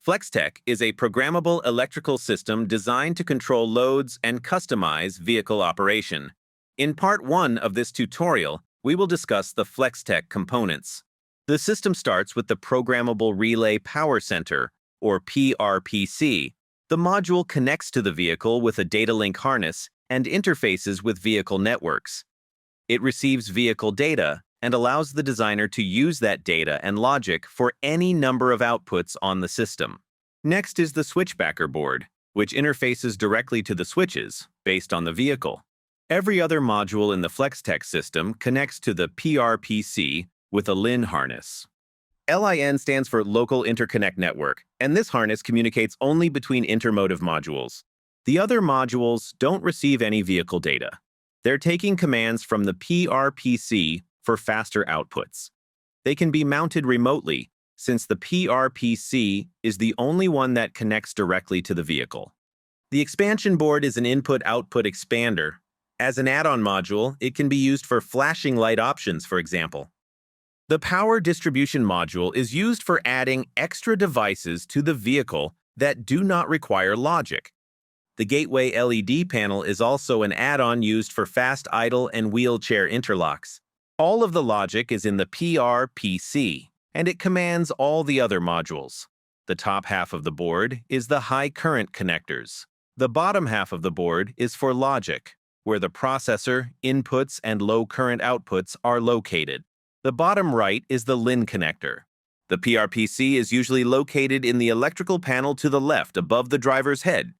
FlexTech is a programmable electrical system designed to control loads and customize vehicle operation. In part 1 of this tutorial, we will discuss the FlexTech components. The system starts with the Programmable Relay Power Center, or PRPC. The module connects to the vehicle with a data link harness and interfaces with vehicle networks. It receives vehicle data and allows the designer to use that data and logic for any number of outputs on the system. Next is the switchbacker board, which interfaces directly to the switches based on the vehicle. Every other module in the FlexTech system connects to the PRPC with a LIN harness. LIN stands for Local Interconnect Network, and this harness communicates only between intermotive modules. The other modules don't receive any vehicle data. They're taking commands from the PRPC for faster outputs. They can be mounted remotely, since the PRPC is the only one that connects directly to the vehicle. The expansion board is an input-output expander. As an add-on module, it can be used for flashing light options, for example. The power distribution module is used for adding extra devices to the vehicle that do not require logic. The gateway LED panel is also an add-on used for fast idle and wheelchair interlocks. All of the logic is in the PRPC, and it commands all the other modules. The top half of the board is the high current connectors. The bottom half of the board is for logic, where the processor, inputs, and low current outputs are located. The bottom right is the LIN connector. The PRPC is usually located in the electrical panel to the left above the driver's head.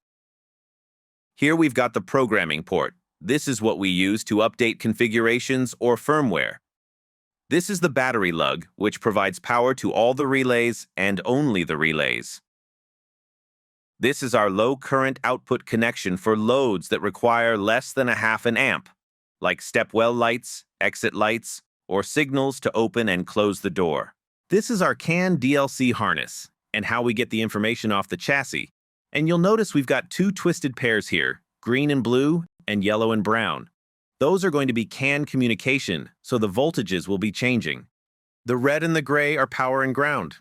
Here we've got the programming port. This is what we use to update configurations or firmware. This is the battery lug, which provides power to all the relays and only the relays. This is our low current output connection for loads that require less than 0.5 amp, like step-well lights, exit lights, or signals to open and close the door. This is our CAN DLC harness, and how we get the information off the chassis. And you'll notice we've got two twisted pairs here, green and blue, and yellow and brown. Those are going to be CAN communication, so the voltages will be changing. The red and the gray are power and ground.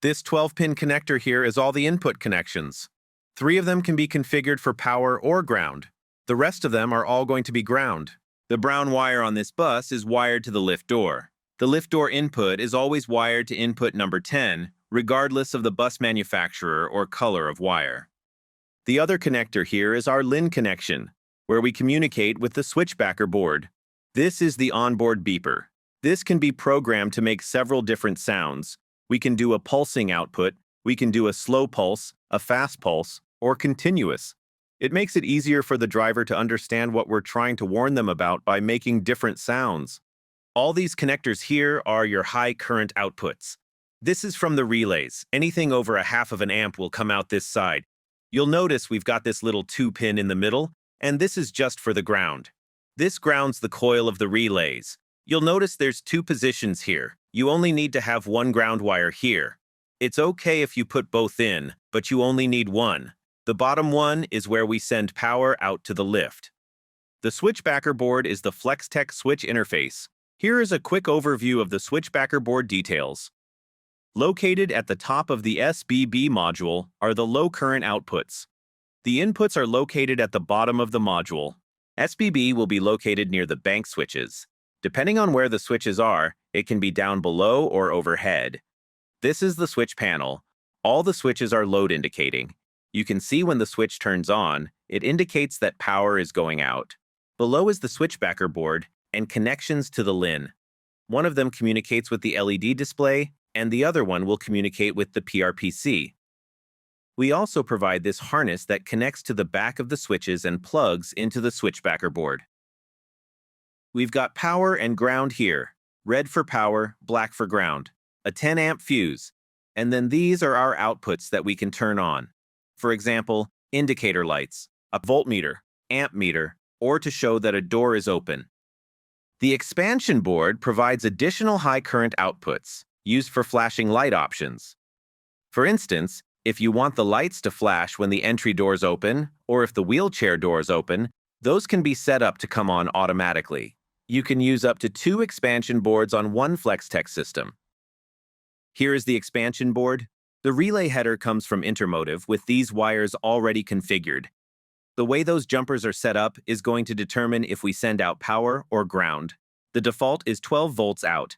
This 12-pin connector here is all the input connections. 3 of them can be configured for power or ground. The rest of them are all going to be ground. The brown wire on this bus is wired to the lift door. The lift door input is always wired to input number 10, regardless of the bus manufacturer or color of wire. The other connector here is our LIN connection, where we communicate with the switchbacker board. This is the onboard beeper. This can be programmed to make several different sounds. We can do a pulsing output, we can do a slow pulse, a fast pulse, or continuous. It makes it easier for the driver to understand what we're trying to warn them about by making different sounds. All these connectors here are your high current outputs. This is from the relays. Anything over 0.5 amp will come out this side. You'll notice we've got this little 2-pin in the middle, and this is just for the ground. This grounds the coil of the relays. You'll notice there's 2 positions here. You only need to have 1 ground wire here. It's okay if you put both in, but you only need 1. The bottom one is where we send power out to the lift. The switchbacker board is the FlexTech switch interface. Here is a quick overview of the switchbacker board details. Located at the top of the SBB module are the low current outputs. The inputs are located at the bottom of the module. SBB will be located near the bank switches. Depending on where the switches are, it can be down below or overhead. This is the switch panel. All the switches are load indicating. You can see when the switch turns on, it indicates that power is going out. Below is the switchbacker board and connections to the LIN. One of them communicates with the LED display, and the other one will communicate with the PRPC. We also provide this harness that connects to the back of the switches and plugs into the switchbacker board. We've got power and ground here, red for power, black for ground, a 10 amp fuse, and then these are our outputs that we can turn on. For example, indicator lights, a voltmeter, amp meter, or to show that a door is open. The expansion board provides additional high current outputs, used for flashing light options. For instance, if you want the lights to flash when the entry doors open, or if the wheelchair doors open, those can be set up to come on automatically. You can use up to 2 expansion boards on one FlexTech system. Here is the expansion board. The relay header comes from Intermotive with these wires already configured. The way those jumpers are set up is going to determine if we send out power or ground. The default is 12 volts out.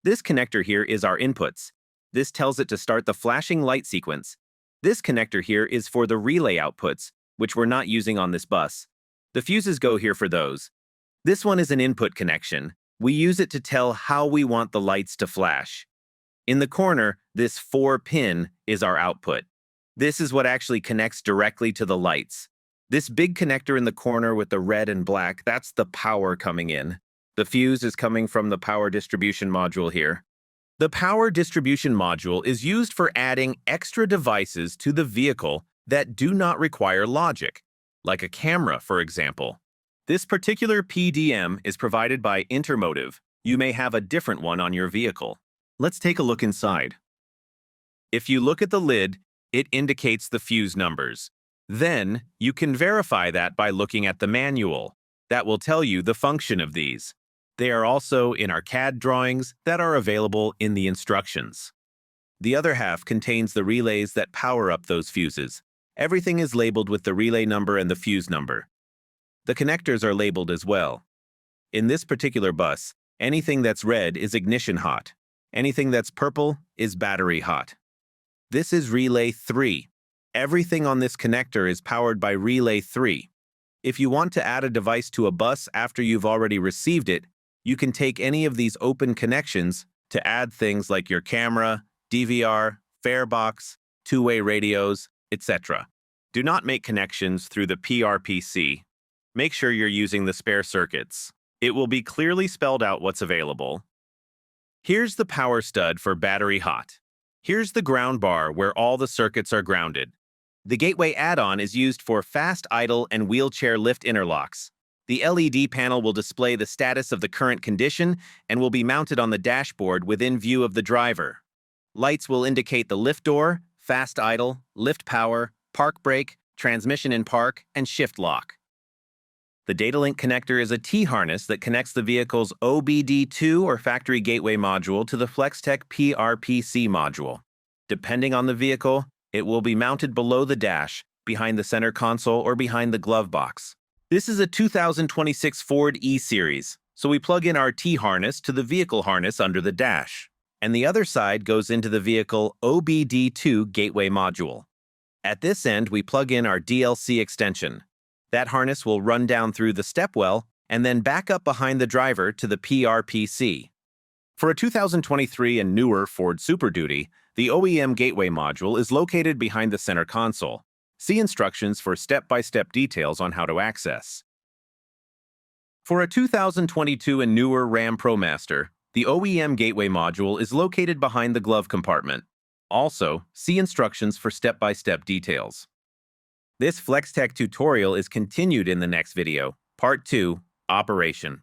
This connector here is our inputs. This tells it to start the flashing light sequence. This connector here is for the relay outputs, which we're not using on this bus. The fuses go here for those. This one is an input connection. We use it to tell how we want the lights to flash. In the corner, this 4-pin is our output. This is what actually connects directly to the lights. This big connector in the corner with the red and black, that's the power coming in. The fuse is coming from the power distribution module here. The power distribution module is used for adding extra devices to the vehicle that do not require logic, like a camera, for example. This particular PDM is provided by Intermotive. You may have a different one on your vehicle. Let's take a look inside. If you look at the lid, it indicates the fuse numbers. Then, you can verify that by looking at the manual. That will tell you the function of these. They are also in our CAD drawings that are available in the instructions. The other half contains the relays that power up those fuses. Everything is labeled with the relay number and the fuse number. The connectors are labeled as well. In this particular bus, anything that's red is ignition hot. Anything that's purple is battery hot. This is relay 3. Everything on this connector is powered by relay 3. If you want to add a device to a bus after you've already received it, you can take any of these open connections to add things like your camera, DVR, farebox, two-way radios, etc. Do not make connections through the PRPC. Make sure you're using the spare circuits. It will be clearly spelled out what's available. Here's the power stud for battery hot. Here's the ground bar where all the circuits are grounded. The gateway add-on is used for fast idle and wheelchair lift interlocks. The LED panel will display the status of the current condition and will be mounted on the dashboard within view of the driver. Lights will indicate the lift door, fast idle, lift power, park brake, transmission in park, and shift lock. The data link connector is a T-harness that connects the vehicle's OBD2 or factory gateway module to the FlexTech PRPC module. Depending on the vehicle, it will be mounted below the dash, behind the center console, or behind the glove box. This is a 2026 Ford E-Series, so we plug in our T-harness to the vehicle harness under the dash, and the other side goes into the vehicle OBD2 gateway module. At this end, we plug in our DLC extension. That harness will run down through the stepwell and then back up behind the driver to the PRPC. For a 2023 and newer Ford Super Duty, the OEM gateway module is located behind the center console. See instructions for step-by-step details on how to access. For a 2022 and newer Ram ProMaster, the OEM gateway module is located behind the glove compartment. Also, see instructions for step-by-step details. This FlexTech tutorial is continued in the next video, Part 2, Operation.